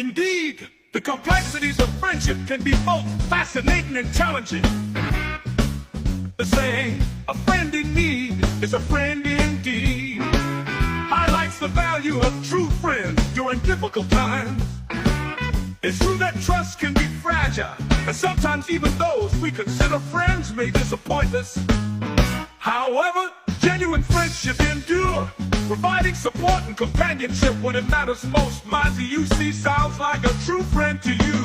Indeed, the complexities of friendship can be both fascinating and challenging. The saying, "A friend in need is a friend indeed," highlights the value of true friends during difficult times. It's true that trust can be fragile, and sometimes even those we consider friends may disappoint us. However, genuine friendships endure, providing support and companionship when it matters most. Maazi-UC sounds like a true friend to you.